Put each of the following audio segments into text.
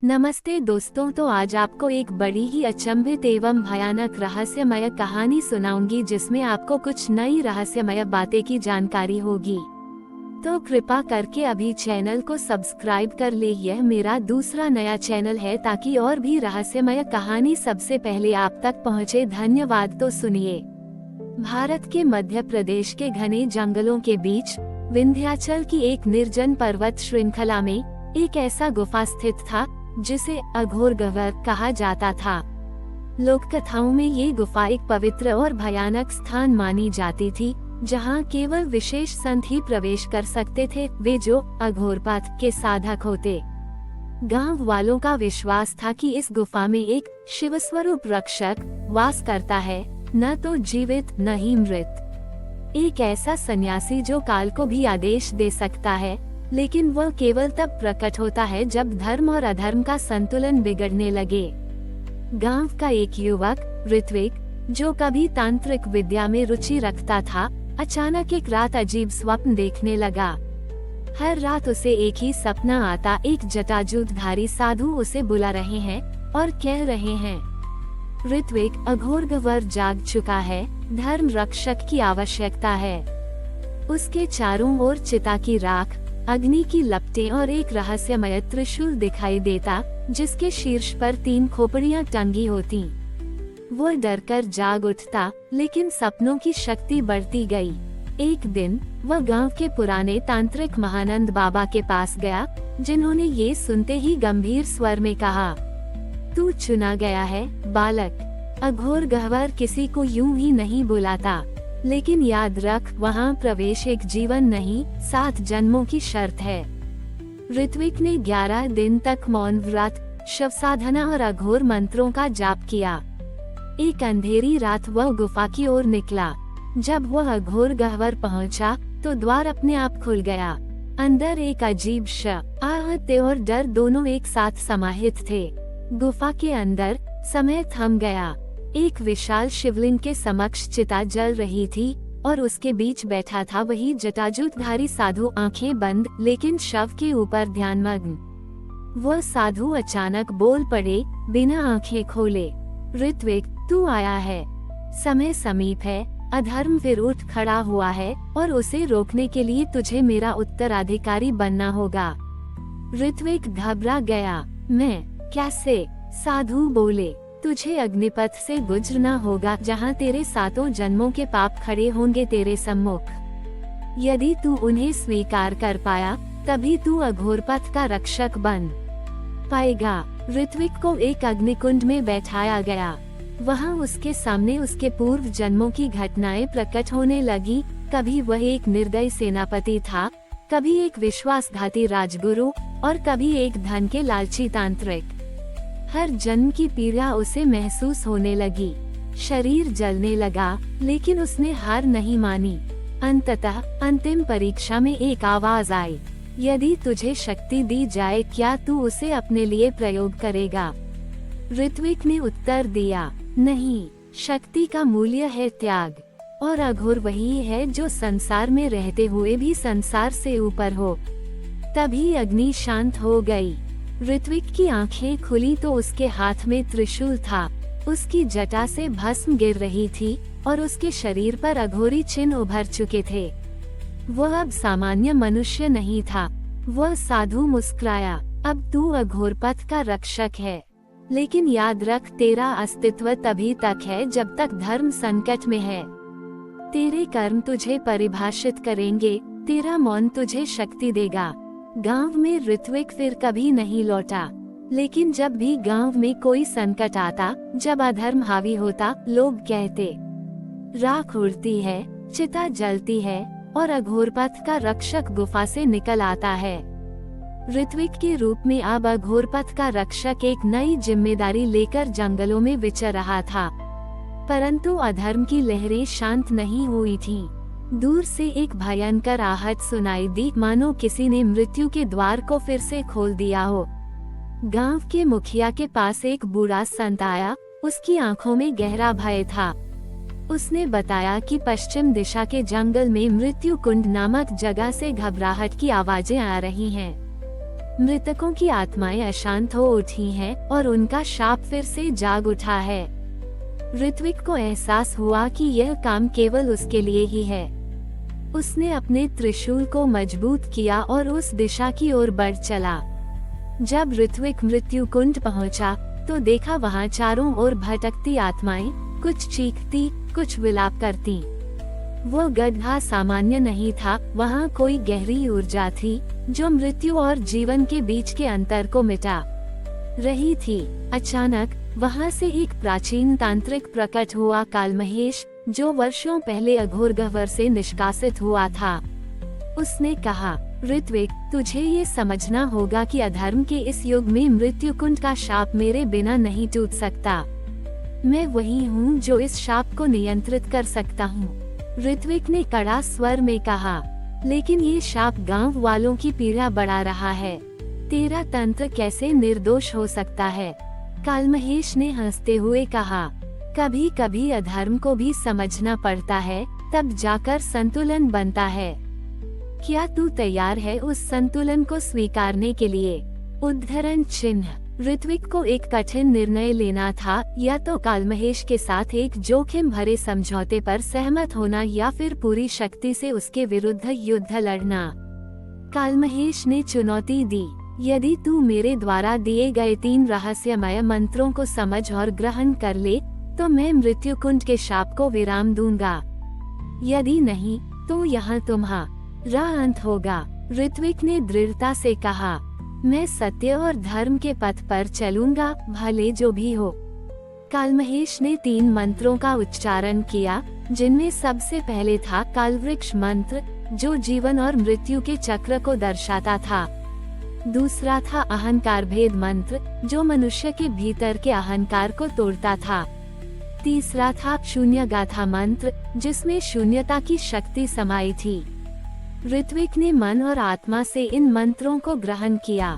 नमस्ते दोस्तों, तो आज आपको एक बड़ी ही अचंभित एवं भयानक रहस्यमय कहानी सुनाऊंगी जिसमें आपको कुछ नई रहस्यमय बातें की जानकारी होगी। तो कृपा करके अभी चैनल को सब्सक्राइब कर ले। यह मेरा दूसरा नया चैनल है ताकि और भी रहस्यमय कहानी सबसे पहले आप तक पहुंचे। धन्यवाद। तो सुनिए। भारत के मध्य प्रदेश के घने जंगलों के बीच विंध्याचल की एक निर्जन पर्वत श्रृंखला में एक ऐसा गुफा स्थित था जिसे अघोर गह्वर कहा जाता था। लोक कथाओं में ये गुफा एक पवित्र और भयानक स्थान मानी जाती थी, जहाँ केवल विशेष संत ही प्रवेश कर सकते थे, वे जो अघोरपथ के साधक होते। गांव वालों का विश्वास था कि इस गुफा में एक शिवस्वरूप रक्षक वास करता है, न तो जीवित न ही मृत। एक ऐसा सन्यासी जो काल को भी आदेश दे सकता है, लेकिन वह केवल तब प्रकट होता है जब धर्म और अधर्म का संतुलन बिगड़ने लगे। गांव का एक युवक ऋत्विक, जो कभी तांत्रिक विद्या में रुचि रखता था, अचानक एक रात अजीब स्वप्न देखने लगा। हर रात उसे एक ही सपना आता, एक जटाजूटधारी साधु उसे बुला रहे हैं और कह रहे हैं, ऋत्विक, अघोर गह्वर जाग चुका है, धर्म रक्षक की आवश्यकता है। उसके चारों ओर चिता की राख, अग्नि की लपटें और एक रहस्यमय त्रिशूल दिखाई देता, जिसके शीर्ष पर 3 खोपड़ियां टंगी होती। वो डरकर जाग उठता, लेकिन सपनों की शक्ति बढ़ती गई। एक दिन वह गांव के पुराने तांत्रिक महानंद बाबा के पास गया, जिन्होंने ये सुनते ही गंभीर स्वर में कहा, तू चुना गया है बालक। अघोर गह्वर किसी को यूं ही नहीं बुलाता, लेकिन याद रख, वहाँ प्रवेश एक जीवन नहीं, 7 जन्मों की शर्त है। ऋत्विक ने 11 दिन तक मौन व्रत, शव साधना और अघोर मंत्रों का जाप किया। एक अंधेरी रात वह गुफा की ओर निकला। जब वह अघोर गह्वर पहुंचा, तो द्वार अपने आप खुल गया। अंदर एक अजीब आहत और डर दोनों एक साथ समाहित थे। गुफा के अंदर समय थम गया। एक विशाल शिवलिंग के समक्ष चिता जल रही थी और उसके बीच बैठा था वही जटाजूटधारी साधु, आंखें बंद लेकिन शव के ऊपर ध्यानमग्न। वह साधु अचानक बोल पड़े, बिना आंखें खोले, ऋत्विक, तू आया है, समय समीप है, अधर्म फिर उठ खड़ा हुआ है और उसे रोकने के लिए तुझे मेरा उत्तराधिकारी बनना होगा। ऋत्विक घबरा गया। मैं कैसे? साधु बोले, तुझे अग्निपथ से गुजरना होगा, जहाँ तेरे 7 जन्मों के पाप खड़े होंगे तेरे सम्मुख। यदि तू उन्हें स्वीकार कर पाया, तभी तू अघोरपथ का रक्षक बन पाएगा। ऋत्विक को एक अग्निकुंड में बैठाया गया। वहाँ उसके सामने उसके पूर्व जन्मों की घटनाएं प्रकट होने लगी। कभी वह एक निर्दयी सेनापति था, कभी एक विश्वासघाती राजगुरु और कभी एक धन के लालची तांत्रिक। हर जन्म की पीड़ा उसे महसूस होने लगी। शरीर जलने लगा, लेकिन उसने हार नहीं मानी। अंततः अंतिम परीक्षा में एक आवाज आई, यदि तुझे शक्ति दी जाए, क्या तू उसे अपने लिए प्रयोग करेगा? ऋत्विक ने उत्तर दिया, नहीं, शक्ति का मूल्य है त्याग, और अघोर वही है जो संसार में रहते हुए भी संसार से ऊपर हो। तभी अग्नि शांत हो गई। ऋत्विक की आंखें खुली तो उसके हाथ में त्रिशूल था। उसकी जटा से भस्म गिर रही थी और उसके शरीर पर अघोरी चिन्ह उभर चुके थे। वह अब सामान्य मनुष्य नहीं था। वह साधु मुस्कुराया, अब तू अघोरपथ का रक्षक है, लेकिन याद रख, तेरा अस्तित्व तभी तक है जब तक धर्म संकट में है। तेरे कर्म तुझे परिभाषित करेंगे, तेरा मौन तुझे शक्ति देगा। गांव में ऋत्विक फिर कभी नहीं लौटा, लेकिन जब भी गांव में कोई संकट आता, जब अधर्म हावी होता, लोग कहते, राख उड़ती है, चिता जलती है और अघोरपथ का रक्षक गुफा से निकल आता है। ऋत्विक के रूप में अब अघोरपथ का रक्षक एक नई जिम्मेदारी लेकर जंगलों में विचर रहा था। परंतु अधर्म की लहरें शांत नहीं हुई थीं। दूर से एक भयंकर आहट सुनाई दी, मानो किसी ने मृत्यु के द्वार को फिर से खोल दिया हो। गांव के मुखिया के पास एक बूढ़ा संत आया। उसकी आंखों में गहरा भय था। उसने बताया कि पश्चिम दिशा के जंगल में मृत्यु कुंड नामक जगह से घबराहट की आवाजें आ रही हैं। मृतकों की आत्माएं अशांत हो उठी हैं और उनका शाप फिर से जाग उठा है। ऋत्विक को एहसास हुआ कि यह काम केवल उसके लिए ही है। उसने अपने त्रिशूल को मजबूत किया और उस दिशा की ओर बढ़ चला। जब ऋत्विक मृत्यु कुंड पहुंचा, तो देखा वहां चारों ओर भटकती आत्माएं, कुछ चीखती, कुछ विलाप करती। वो गड्ढा सामान्य नहीं था, वहां कोई गहरी ऊर्जा थी जो मृत्यु और जीवन के बीच के अंतर को मिटा रही थी। अचानक वहां से एक प्राचीन तांत्रिक प्रकट हुआ, कालमहेश, जो वर्षों पहले अघोरगह्वर से निष्कासित हुआ था। उसने कहा, ऋत्विक, तुझे ये समझना होगा कि अधर्म के इस युग में मृत्यु कुंड का शाप मेरे बिना नहीं टूट सकता। मैं वही हूँ जो इस शाप को नियंत्रित कर सकता हूँ। ऋत्विक ने कड़ा स्वर में कहा, लेकिन ये शाप गांव वालों की पीड़ा बढ़ा रहा है। तेरा तंत्र कैसे निर्दोष हो सकता है? कालमहेश ने हंसते हुए कहा, कभी कभी अधर्म को भी समझना पड़ता है, तब जाकर संतुलन बनता है। क्या तू तैयार है उस संतुलन को स्वीकारने के लिए? उद्धरण चिन्ह। ऋत्विक को एक कठिन निर्णय लेना था, या तो कालमहेश के साथ एक जोखिम भरे समझौते पर सहमत होना या फिर पूरी शक्ति से उसके विरुद्ध युद्ध लड़ना। कालमहेश ने चुनौती दी, यदि तू मेरे द्वारा दिए गए 3 रहस्यमय मंत्रों को समझ और ग्रहण कर ले, तो मैं मृत्यु कुंड के शाप को विराम दूंगा। यदि नहीं, तो यहाँ तुम्हारा अंत होगा। ऋत्विक ने दृढ़ता से कहा, मैं सत्य और धर्म के पथ पर चलूंगा, भले जो भी हो। कालमहेश ने 3 मंत्रों का उच्चारण किया, जिनमें सबसे पहले था कालवृक्ष मंत्र, जो जीवन और मृत्यु के चक्र को दर्शाता था। दूसरा था अहंकार भेद मंत्र, जो मनुष्य के भीतर के अहंकार को तोड़ता था। तीसरा था शून्य गाथा मंत्र, जिसमें शून्यता की शक्ति समाई थी। ऋत्विक ने मन और आत्मा से इन मंत्रों को ग्रहण किया।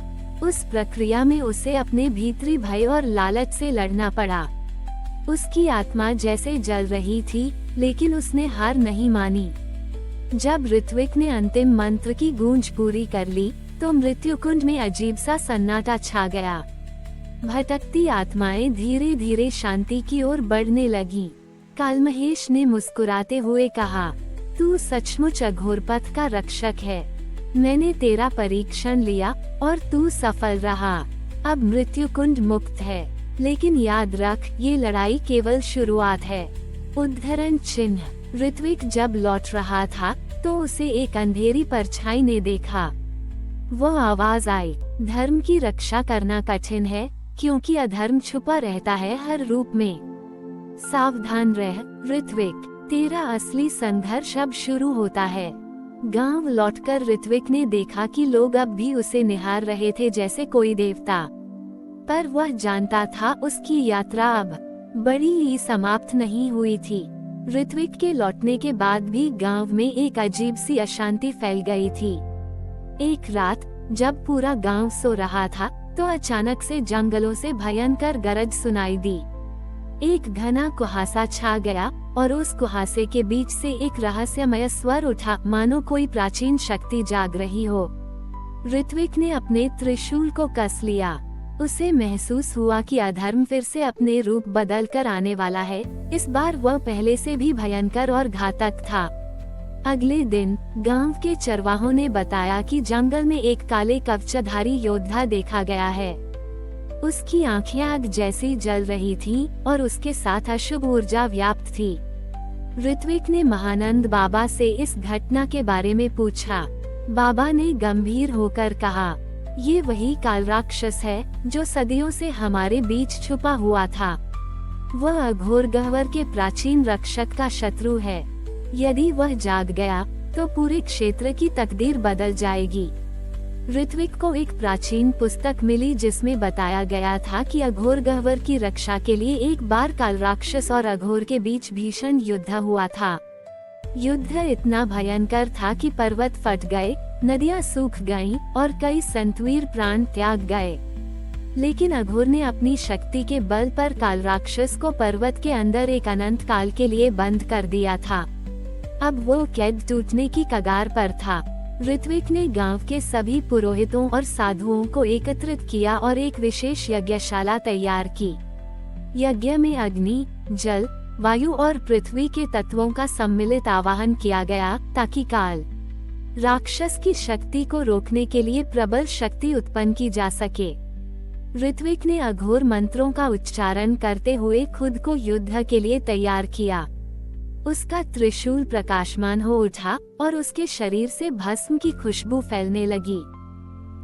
उस प्रक्रिया में उसे अपने भीतरी भय और लालच से लड़ना पड़ा। उसकी आत्मा जैसे जल रही थी, लेकिन उसने हार नहीं मानी। जब ऋत्विक ने अंतिम मंत्र की गूंज पूरी कर ली, तो मृत्यु कुंड में अजीब सा सन्नाटा छा गया। भटकती आत्माएं धीरे धीरे शांति की ओर बढ़ने लगीं। कालमहेश ने मुस्कुराते हुए कहा, तू सचमुच अघोर पथ का रक्षक है। मैंने तेरा परीक्षण लिया और तू सफल रहा। अब मृत्यु कुंड मुक्त है, लेकिन याद रख, ये लड़ाई केवल शुरुआत है। उद्धरण चिन्ह। ऋत्विक जब लौट रहा था, तो उसे एक अंधेरी परछाई ने देखा। वह आवाज आई, धर्म की रक्षा करना कठिन है, क्योंकि अधर्म छुपा रहता है हर रूप में। सावधान रह ऋत्विक, तेरा असली संघर्ष अब शुरू होता है। गांव लौटकर ऋत्विक ने देखा कि लोग अब भी उसे निहार रहे थे जैसे कोई देवता। पर वह जानता था, उसकी यात्रा अब बड़ी ही समाप्त नहीं हुई थी। ऋत्विक के लौटने के बाद भी गांव में एक अजीब सी अशांति फैल गई थी। एक रात जब पूरा गांव सो रहा था, तो अचानक से जंगलों से भयंकर गरज सुनाई दी। एक घना कुहासा छा गया और उस कुहासे के बीच से एक रहस्यमय स्वर उठा, मानो कोई प्राचीन शक्ति जाग रही हो। ऋत्विक ने अपने त्रिशूल को कस लिया। उसे महसूस हुआ कि अधर्म फिर से अपने रूप बदल कर आने वाला है। इस बार वह पहले से भी भयंकर और घातक था। अगले दिन गांव के चरवाहों ने बताया कि जंगल में एक काले कवचधारी योद्धा देखा गया है। उसकी आंखें आग जैसी जल रही थीं और उसके साथ अशुभ ऊर्जा व्याप्त थी। ऋत्विक ने महानंद बाबा से इस घटना के बारे में पूछा। बाबा ने गंभीर होकर कहा, ये वही काल राक्षस है जो सदियों से हमारे बीच छुपा हुआ था। वह अघोरगह्वर के प्राचीन रक्षक का शत्रु है। यदि वह जाग गया, तो पूरे क्षेत्र की तकदीर बदल जाएगी। ऋत्विक को एक प्राचीन पुस्तक मिली, जिसमें बताया गया था कि अघोरगह्वर की रक्षा के लिए एक बार काल राक्षस और अघोर के बीच भीषण युद्ध हुआ था। युद्ध इतना भयंकर था कि पर्वत फट गए, नदियां सूख गईं और कई संतवीर प्राण त्याग गए। लेकिन अघोर ने अपनी शक्ति के बल पर काल राक्षस को पर्वत के अंदर एक अनंत काल के लिए बंद कर दिया था। अब वो कैद टूटने की कगार पर था। ऋत्विक ने गांव के सभी पुरोहितों और साधुओं को एकत्रित किया और एक विशेष यज्ञशाला तैयार की। यज्ञ में अग्नि, जल, वायु और पृथ्वी के तत्वों का सम्मिलित आवाहन किया गया ताकि काल राक्षस की शक्ति को रोकने के लिए प्रबल शक्ति उत्पन्न की जा सके। ऋत्विक ने अघोर मंत्रों का उच्चारण करते हुए खुद को युद्ध के लिए तैयार किया। उसका त्रिशूल प्रकाशमान हो उठा और उसके शरीर से भस्म की खुशबू फैलने लगी।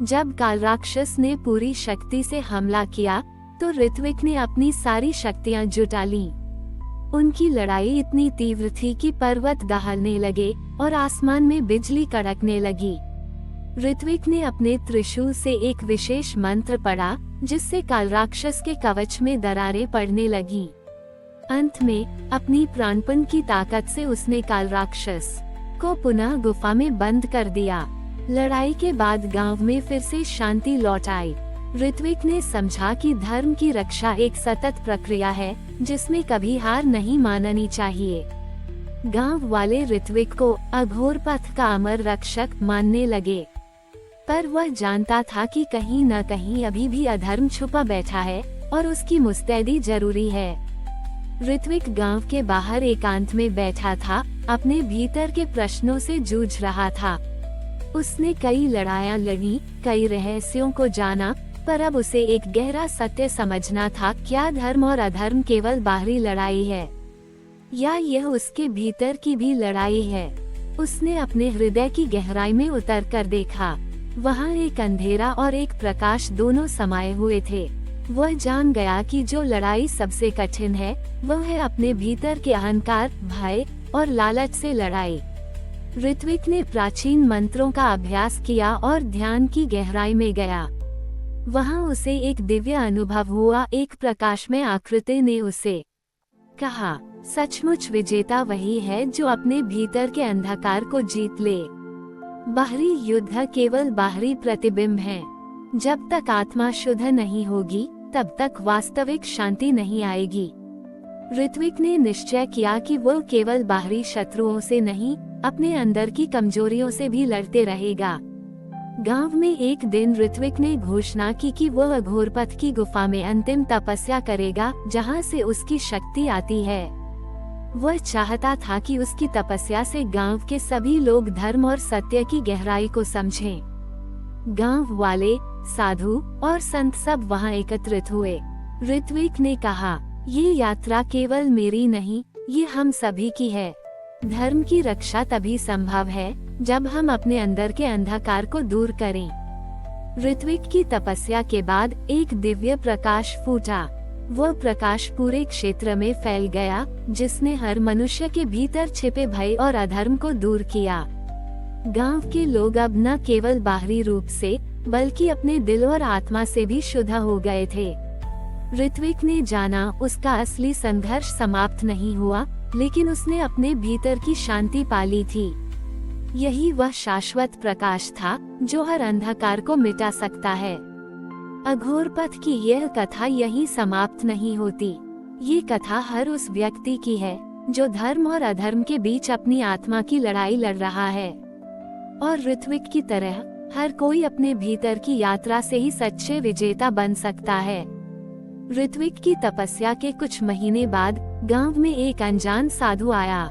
जब काल राक्षस ने पूरी शक्ति से हमला किया तो ऋत्विक ने अपनी सारी शक्तियां जुटा ली। उनकी लड़ाई इतनी तीव्र थी कि पर्वत दहलने लगे और आसमान में बिजली कड़कने लगी। ऋत्विक ने अपने त्रिशूल से एक विशेष मंत्र पढ़ा जिससे काल राक्षस के कवच में दरारें पड़ने लगी। अंत में अपनी प्राणपण की ताकत से उसने काल राक्षस को पुनः गुफा में बंद कर दिया। लड़ाई के बाद गांव में फिर से शांति लौट आई। ऋत्विक ने समझा कि धर्म की रक्षा एक सतत प्रक्रिया है जिसमें कभी हार नहीं माननी चाहिए। गांव वाले ऋत्विक को अघोर पथ का अमर रक्षक मानने लगे, पर वह जानता था कि कहीं न कहीं अभी भी अधर्म छुपा बैठा है और उसकी मुस्तैदी जरूरी है। ऋत्विक गांव के बाहर एकांत में बैठा था, अपने भीतर के प्रश्नों से जूझ रहा था। उसने कई लड़ाइयां लड़ी, कई रहस्यों को जाना, पर अब उसे एक गहरा सत्य समझना था, क्या धर्म और अधर्म केवल बाहरी लड़ाई है या यह उसके भीतर की भी लड़ाई है। उसने अपने हृदय की गहराई में उतर कर देखा। वहाँ एक अंधेरा और एक प्रकाश दोनों समाये हुए थे। वह जान गया कि जो लड़ाई सबसे कठिन है वह है अपने भीतर के अहंकार, भय और लालच से लड़ाई। ऋत्विक ने प्राचीन मंत्रों का अभ्यास किया और ध्यान की गहराई में गया। वहाँ उसे एक दिव्य अनुभव हुआ। एक प्रकाशमय आकृति ने उसे कहा, सचमुच विजेता वही है जो अपने भीतर के अंधकार को जीत ले। बाहरी युद्ध केवल बाहरी प्रतिबिंब है। जब तक आत्मा शुद्ध नहीं होगी तब तक वास्तविक शांति नहीं आएगी। ऋत्विक ने निश्चय किया कि वह केवल बाहरी शत्रुओं से नहीं, अपने अंदर की कमजोरियों से भी लड़ते रहेगा। गांव में एक दिन ऋत्विक ने घोषणा की कि वह अघोरपथ की गुफा में अंतिम तपस्या करेगा, जहां से उसकी शक्ति आती है। वह चाहता था कि उसकी तपस्या से गांव के सभी लोग धर्म और सत्य की गहराई को समझें। गांव वाले, साधु और संत सब वहां एकत्रित हुए। ऋत्विक ने कहा, ये यात्रा केवल मेरी नहीं, ये हम सभी की है। धर्म की रक्षा तभी संभव है जब हम अपने अंदर के अंधकार को दूर करें। ऋत्विक की तपस्या के बाद एक दिव्य प्रकाश फूटा। वह प्रकाश पूरे क्षेत्र में फैल गया, जिसने हर मनुष्य के भीतर छिपे भय और अधर्म को दूर किया। गांव के लोग अब न केवल बाहरी रूप से बल्कि अपने दिल और आत्मा से भी शुद्ध हो गए थे। ऋत्विक ने जाना उसका असली संघर्ष समाप्त नहीं हुआ, लेकिन उसने अपने भीतर की शांति पाली थी। यही वह शाश्वत प्रकाश था जो हर अंधकार को मिटा सकता है। अघोरपथ की यह कथा यहीं समाप्त नहीं होती। ये कथा हर उस व्यक्ति की है जो धर्म और अधर्म के बीच अपनी आत्मा की लड़ाई लड़ रहा है। और ऋत्विक की तरह हर कोई अपने भीतर की यात्रा से ही सच्चे विजेता बन सकता है। ऋत्विक की तपस्या के कुछ महीने बाद गांव में एक अनजान साधु आया।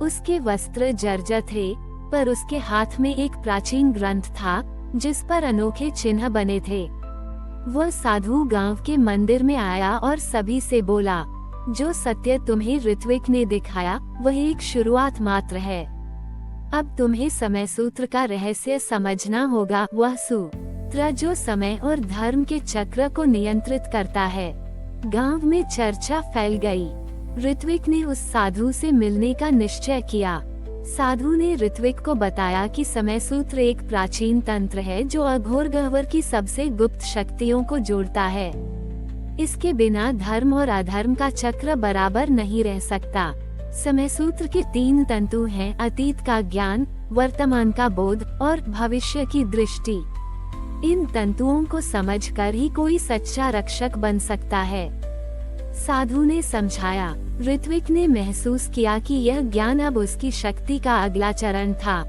उसके वस्त्र जर्जर थे, पर उसके हाथ में एक प्राचीन ग्रंथ था जिस पर अनोखे चिन्ह बने थे। वह साधु गांव के मंदिर में आया और सभी से बोला, जो सत्य तुम्हें ऋत्विक ने दिखाया वह एक शुरुआत मात्र है। अब तुम्हें समय सूत्र का रहस्य समझना होगा, वह सूत्र जो समय और धर्म के चक्र को नियंत्रित करता है। गांव में चर्चा फैल गई। ऋत्विक ने उस साधु से मिलने का निश्चय किया। साधु ने ऋत्विक को बताया कि समय सूत्र एक प्राचीन तंत्र है जो अघोर गह्वर की सबसे गुप्त शक्तियों को जोड़ता है। इसके बिना धर्म और अधर्म का चक्र बराबर नहीं रह सकता। समय सूत्र के 3 तंतु हैं: अतीत का ज्ञान, वर्तमान का बोध और भविष्य की दृष्टि। इन तंतुओं को समझकर ही कोई सच्चा रक्षक बन सकता है। साधु ने समझाया। ऋत्विक ने महसूस किया कि यह ज्ञान अब उसकी शक्ति का अगला चरण था।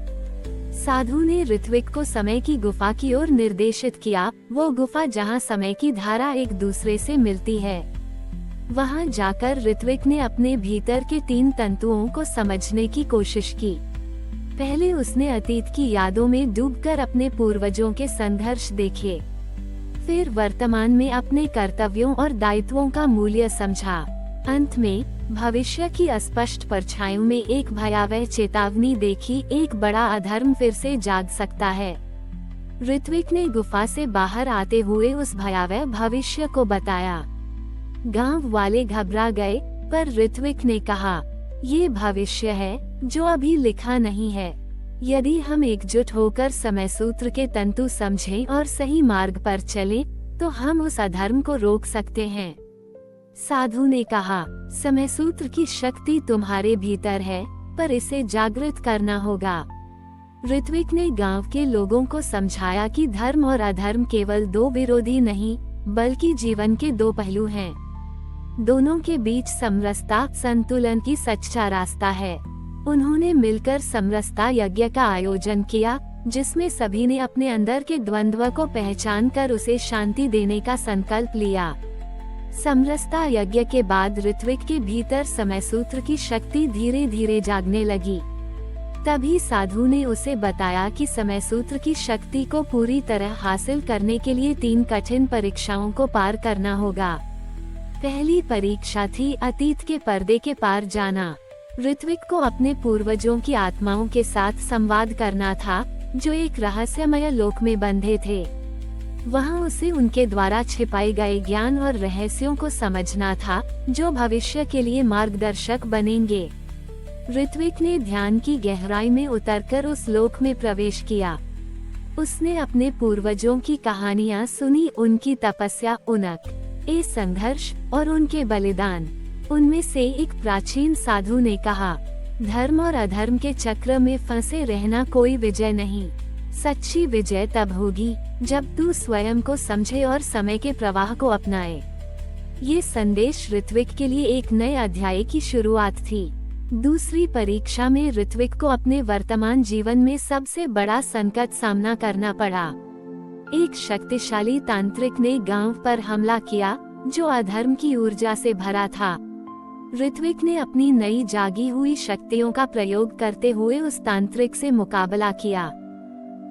साधु ने ऋत्विक को समय की गुफा की ओर निर्देशित किया, वो गुफा जहाँ समय की धारा एक दूसरे से मिलती है। वहाँ जाकर ऋत्विक ने अपने भीतर के 3 तंतुओं को समझने की कोशिश की। पहले उसने अतीत की यादों में डूबकर अपने पूर्वजों के संघर्ष देखे, फिर वर्तमान में अपने कर्तव्यों और दायित्वों का मूल्य समझा। अंत में भविष्य की अस्पष्ट परछाइयों में एक भयावह चेतावनी देखी, एक बड़ा अधर्म फिर से जाग सकता है। ऋत्विक ने गुफा से बाहर आते हुए उस भयावह भविष्य को बताया। गांव वाले घबरा गए, पर ऋत्विक ने कहा, ये भविष्य है जो अभी लिखा नहीं है। यदि हम एकजुट होकर समय सूत्र के तंतु समझें और सही मार्ग पर चलें, तो हम उस अधर्म को रोक सकते हैं। साधु ने कहा, समय सूत्र की शक्ति तुम्हारे भीतर है, पर इसे जागृत करना होगा। ऋत्विक ने गांव के लोगों को समझाया कि धर्म और अधर्म केवल 2 विरोधी नहीं, बल्कि जीवन के 2 पहलू हैं। दोनों के बीच समरसता, संतुलन की सच्चा रास्ता है। उन्होंने मिलकर समरसता यज्ञ का आयोजन किया, जिसमें सभी ने अपने अंदर के द्वंद्व को पहचान कर उसे शांति देने का संकल्प लिया। समरसता यज्ञ के बाद ऋत्विक के भीतर समय सूत्र की शक्ति धीरे धीरे जागने लगी। तभी साधु ने उसे बताया कि समय सूत्र की शक्ति को पूरी तरह हासिल करने के लिए 3 कठिन परीक्षाओं को पार करना होगा। पहली परीक्षा थी अतीत के पर्दे के पार जाना। ऋत्विक को अपने पूर्वजों की आत्माओं के साथ संवाद करना था, जो एक रहस्यमय लोक में बंधे थे। वहां उसे उनके द्वारा छिपाए गए ज्ञान और रहस्यों को समझना था, जो भविष्य के लिए मार्गदर्शक बनेंगे। ऋत्विक ने ध्यान की गहराई में उतरकर उस लोक में प्रवेश किया। उसने अपने पूर्वजों की कहानियां सुनी, उनकी तपस्या, उनक ए संघर्ष और उनके बलिदान। उनमें से एक प्राचीन साधु ने कहा, धर्म और अधर्म के चक्र में फंसे रहना कोई विजय नहीं। सच्ची विजय तब होगी जब तू स्वयं को समझे और समय के प्रवाह को अपनाए। ये संदेश ऋत्विक के लिए एक नए अध्याय की शुरुआत थी। दूसरी परीक्षा में ऋत्विक को अपने वर्तमान जीवन में सबसे बड़ा संकट सामना करना पड़ा। एक शक्तिशाली तांत्रिक ने गांव पर हमला किया, जो अधर्म की ऊर्जा से भरा था। ऋत्विक ने अपनी नई जागी हुई शक्तियों का प्रयोग करते हुए उस तांत्रिक से मुकाबला किया।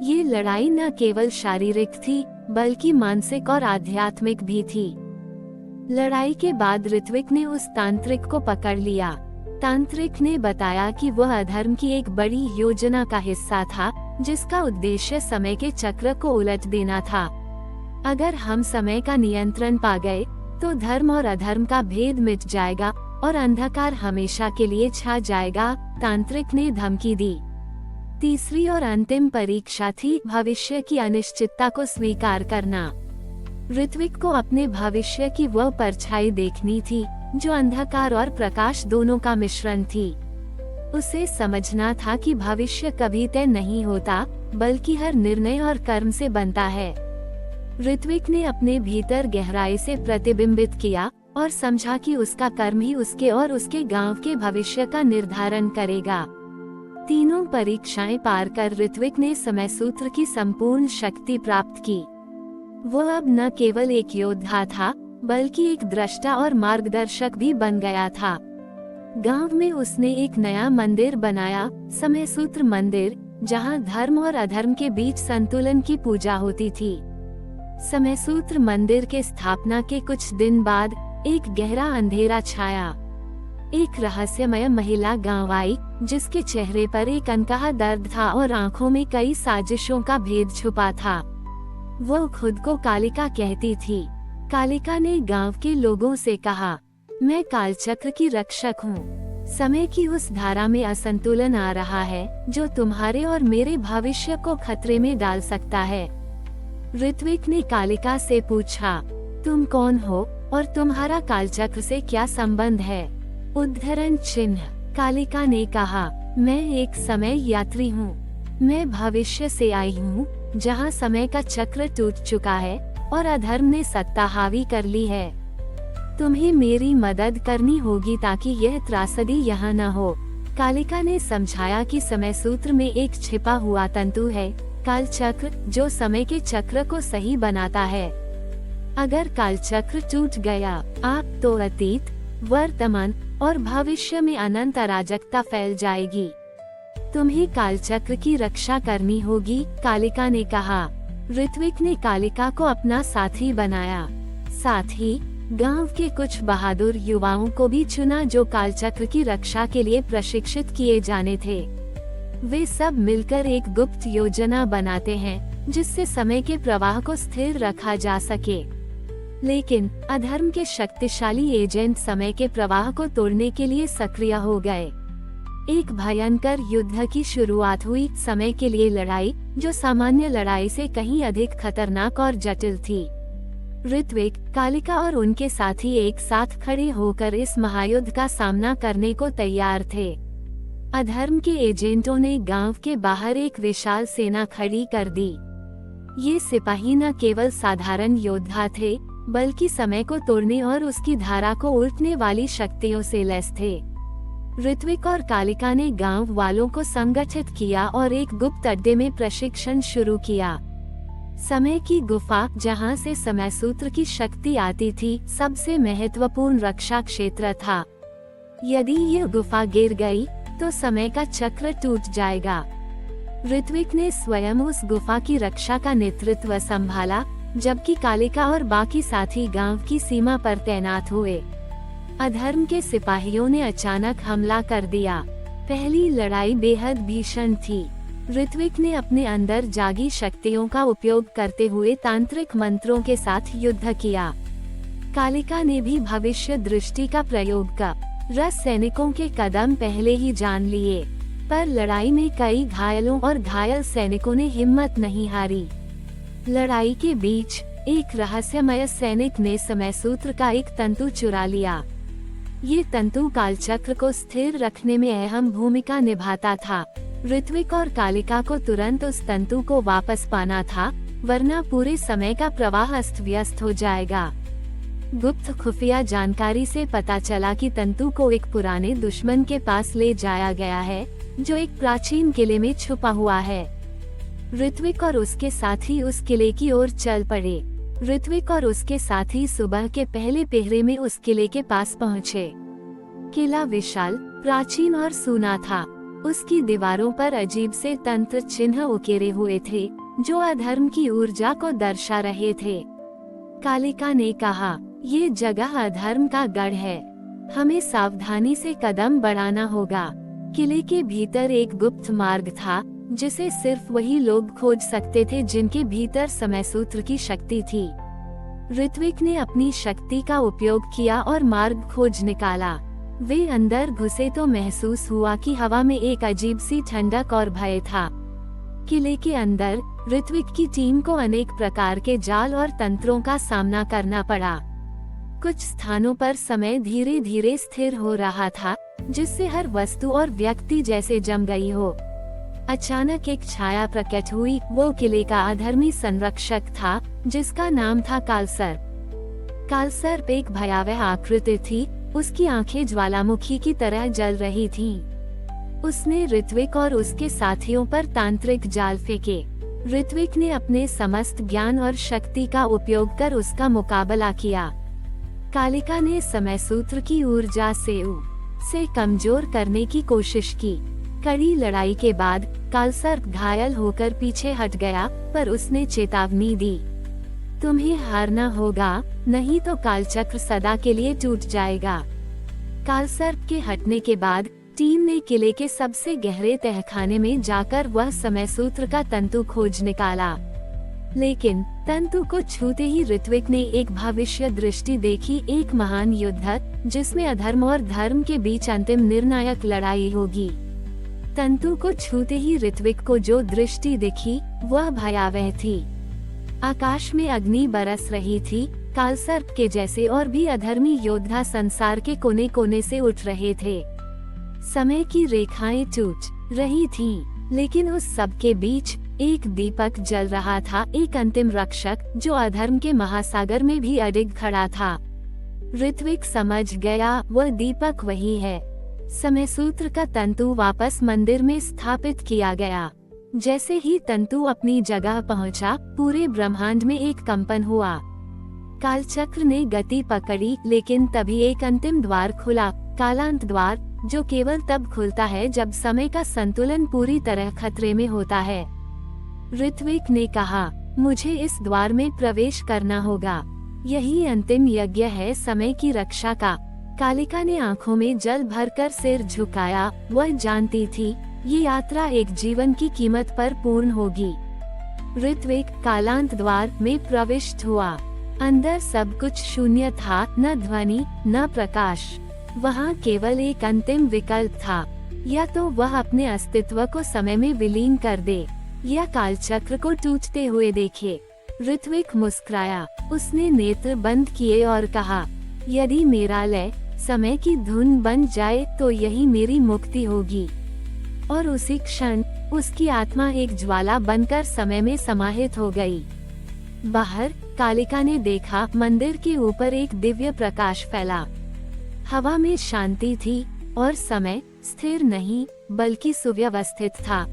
ये लड़ाई न केवल शारीरिक थी, बल्कि मानसिक और आध्यात्मिक भी थी। लड़ाई के बाद ऋत्विक ने उस तांत्रिक को पकड़ लिया। तांत्रिक ने बताया कि वह अधर्म की एक बड़ी योजना का हिस्सा था, जिसका उद्देश्य समय के चक्र को उलट देना था। अगर हम समय का नियंत्रण पा गए, तो धर्म और अधर्म का भेद मिट जाएगा और अंधकार हमेशा के लिए छा जाएगा, तांत्रिक ने धमकी दी। तीसरी और अंतिम परीक्षा थी भविष्य की अनिश्चितता को स्वीकार करना। ऋत्विक को अपने भविष्य की वह परछाई देखनी थी, जो अंधकार और प्रकाश दोनों का मिश्रण थी। उसे समझना था कि भविष्य कभी तय नहीं होता, बल्कि हर निर्णय और कर्म से बनता है। ऋत्विक ने अपने भीतर गहराई से प्रतिबिंबित किया और समझा कि उसका कर्म ही उसके और उसके गांव के भविष्य का निर्धारण करेगा। तीनों परीक्षाएं पार कर ऋत्विक ने समय सूत्र की संपूर्ण शक्ति प्राप्त की। वह अब न केवल एक योद्धा था, बल्कि एक दृष्टा और मार्गदर्शक भी बन गया था। गांव में उसने एक नया मंदिर बनाया, समय सूत्र मंदिर, जहां धर्म और अधर्म के बीच संतुलन की पूजा होती थी। समय सूत्र मंदिर के स्थापना के कुछ दिन बाद एक गहरा अंधेरा छाया। एक रहस्यमय महिला गांव आई, जिसके चेहरे पर एक अनकहा दर्द था और आंखों में कई साजिशों का भेद छुपा था। वो खुद को कालिका कहती थी। कालिका ने गांव के लोगों से कहा, मैं कालचक्र की रक्षक हूँ। समय की उस धारा में असंतुलन आ रहा है, जो तुम्हारे और मेरे भविष्य को खतरे में डाल सकता है। ऋत्विक ने कालिका से पूछा, तुम कौन हो और तुम्हारा कालचक्र से क्या संबंध है? उद्धरण चिन्ह। कालिका ने कहा, मैं एक समय यात्री हूँ। मैं भविष्य से आई हूँ, जहाँ समय का चक्र टूट चुका है और अधर्म ने सत्ता हावी कर ली है। तुम्हें मेरी मदद करनी होगी ताकि यह त्रासदी यहाँ न हो। कालिका ने समझाया कि समय सूत्र में एक छिपा हुआ तंतु है, काल चक्र, जो समय के चक्र को सही बनाता है। अगर काल चक्र टूट गया, आप तो अतीत, वर्तमान और भविष्य में अनंत अराजकता फैल जाएगी। तुम्हें काल चक्र की रक्षा करनी होगी, कालिका ने कहा। ऋत्विक ने कालिका को अपना साथी बनाया। साथ ही गांव के कुछ बहादुर युवाओं को भी चुना जो कालचक्र की रक्षा के लिए प्रशिक्षित किए जाने थे। वे सब मिलकर एक गुप्त योजना बनाते हैं जिससे समय के प्रवाह को स्थिर रखा जा सके। लेकिन अधर्म के शक्तिशाली एजेंट समय के प्रवाह को तोड़ने के लिए सक्रिय हो गए। एक भयंकर युद्ध की शुरुआत हुई, समय के लिए लड़ाई जो सामान्य लड़ाई से कहीं अधिक खतरनाक और जटिल थी। ऋत्विक, कालिका और उनके साथी एक साथ खड़े होकर इस महायुद्ध का सामना करने को तैयार थे। अधर्म के एजेंटों ने गांव के बाहर एक विशाल सेना खड़ी कर दी। ये सिपाही न केवल साधारण योद्धा थे, बल्कि समय को तोड़ने और उसकी धारा को उल्टने वाली शक्तियों से लैस थे। ऋत्विक और कालिका ने गांव वालों को संगठित किया और एक गुप्त अड्डे में प्रशिक्षण शुरू किया। समय की गुफा, जहां से समय सूत्र की शक्ति आती थी, सबसे महत्वपूर्ण रक्षा क्षेत्र था। यदि यह गुफा गिर गई, तो समय का चक्र टूट जाएगा। ऋत्विक ने स्वयं उस गुफा की रक्षा का नेतृत्व संभाला, जबकि कालिका और बाकी साथी गांव की सीमा पर तैनात हुए। अधर्म के सिपाहियों ने अचानक हमला कर दिया। पहली लड़ाई बेहद भीषण थी। ऋत्विक ने अपने अंदर जागी शक्तियों का उपयोग करते हुए तांत्रिक मंत्रों के साथ युद्ध किया। कालिका ने भी भविष्य दृष्टि का प्रयोग कर सैनिकों के कदम पहले ही जान लिए, पर लड़ाई में कई घायलों और घायल सैनिकों ने हिम्मत नहीं हारी। लड़ाई के बीच एक रहस्यमय सैनिक ने समय सूत्र का एक तंतु चुरा लिया। ये तंतु कालचक्र को स्थिर रखने में अहम भूमिका निभाता था। ऋत्विक और कालिका को तुरंत उस तंतु को वापस पाना था, वरना पूरे समय का प्रवाह अस्त व्यस्त हो जाएगा। गुप्त खुफिया जानकारी से पता चला कि तंतु को एक पुराने दुश्मन के पास ले जाया गया है, जो एक प्राचीन किले में छुपा हुआ है। ऋत्विक और उसके साथी उस किले की ओर चल पड़े। ऋत्विक और उसके साथी सुबह के पहले पहरे में उस किले के पास पहुँचे। किला विशाल, प्राचीन और सूना था। उसकी दीवारों पर अजीब से तंत्र चिन्ह उकेरे हुए थे, जो अधर्म की ऊर्जा को दर्शा रहे थे। कालिका ने कहा, ये जगह अधर्म का गढ़ है, हमें सावधानी से कदम बढ़ाना होगा। किले के भीतर एक गुप्त मार्ग था, जिसे सिर्फ वही लोग खोज सकते थे जिनके भीतर समय सूत्र की शक्ति थी। ऋत्विक ने अपनी शक्ति का उपयोग किया और मार्ग खोज निकाला। वे अंदर घुसे तो महसूस हुआ कि हवा में एक अजीब सी ठंडक और भय था। किले के अंदर ऋत्विक की टीम को अनेक प्रकार के जाल और तंत्रों का सामना करना पड़ा। कुछ स्थानों पर समय धीरे धीरे स्थिर हो रहा था, जिससे हर वस्तु और व्यक्ति जैसे जम गई हो। अचानक एक छाया प्रकट हुई। वो किले का अधर्मी संरक्षक था, जिसका नाम था कालसर्प। कालसर्प एक भयावह आकृति थी। उसकी आंखें ज्वालामुखी की तरह जल रही थीं। उसने ऋत्विक और उसके साथियों पर तांत्रिक जाल फेंके। ऋत्विक ने अपने समस्त ज्ञान और शक्ति का उपयोग कर उसका मुकाबला किया। कालिका ने समय सूत्र की ऊर्जा से कमजोर करने की कोशिश की। कड़ी लड़ाई के बाद कालसर्प घायल होकर पीछे हट गया, पर उसने चेतावनी दी, तुम्हें हारना होगा, नहीं तो कालचक्र सदा के लिए टूट जाएगा। कालसर्प के हटने के बाद टीम ने किले के सबसे गहरे तहखाने में जाकर वह समय सूत्र का तंतु खोज निकाला। लेकिन तंतु को छूते ही ऋत्विक ने एक भविष्य दृष्टि देखी, एक महान युद्ध जिसमें अधर्म और धर्म के बीच अंतिम निर्णायक लड़ाई होगी। तंतु को छूते ही ऋत्विक को जो दृष्टि दिखी वह भयावह थी। आकाश में अग्नि बरस रही थी। कालसर्प के जैसे और भी अधर्मी योद्धा संसार के कोने कोने से उठ रहे थे। समय की रेखाएं टूट रही थीं, लेकिन उस सब के बीच एक दीपक जल रहा था, एक अंतिम रक्षक जो अधर्म के महासागर में भी अडिग खड़ा था। ऋत्विक समझ गया, वह दीपक वही है समय सूत्र का तंतु वापस मंदिर में स्थापित किया गया। जैसे ही तंतु अपनी जगह पहुंचा, पूरे ब्रह्मांड में एक कंपन हुआ। कालचक्र ने गति पकड़ी, लेकिन तभी एक अंतिम द्वार खुला, कालांत द्वार, जो केवल तब खुलता है जब समय का संतुलन पूरी तरह खतरे में होता है। ऋत्विक ने कहा, मुझे इस द्वार में प्रवेश करना होगा। यही अंतिम यज्ञ है समय की रक्षा का। कालिका ने आंखों में जल भरकर सिर झुकाया। वह जानती थी, ये यात्रा एक जीवन की कीमत पर पूर्ण होगी। ऋत्विक कालांत द्वार में प्रविष्ट हुआ। अंदर सब कुछ शून्य था, न ध्वनि न प्रकाश। वहाँ केवल एक अंतिम विकल्प था, या तो वह अपने अस्तित्व को समय में विलीन कर दे, या कालचक्र को टूटते हुए देखे। ऋत्विक मुस्कुराया। उसने नेत्र बंद किए और कहा, यदि मेरा लय समय की धुन बन जाए तो यही मेरी मुक्ति होगी। और उसी क्षण उसकी आत्मा एक ज्वाला बनकर समय में समाहित हो गई। बाहर कालिका ने देखा, मंदिर के ऊपर एक दिव्य प्रकाश फैला। हवा में शांति थी और समय स्थिर नहीं बल्कि सुव्यवस्थित था।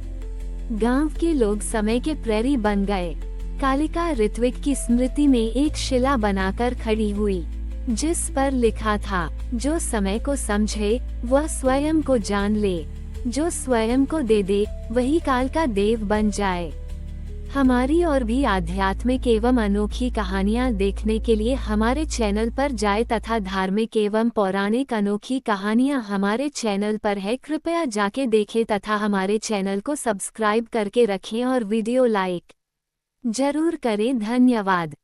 गांव के लोग समय के प्रेरी बन गए। कालिका ऋत्विक की स्मृति में एक शिला बनाकर खड़ी हुई, जिस पर लिखा था, जो समय को समझे वह स्वयं को जान ले, जो स्वयं को दे दे वही काल का देव बन जाए। हमारी और भी आध्यात्मिक एवं अनोखी कहानियाँ देखने के लिए हमारे चैनल पर जाए तथा धार्मिक एवं पौराणिक अनोखी कहानियाँ हमारे चैनल पर है। कृपया जाके देखें तथा हमारे चैनल को सब्सक्राइब करके रखें और वीडियो लाइक जरूर करें। धन्यवाद।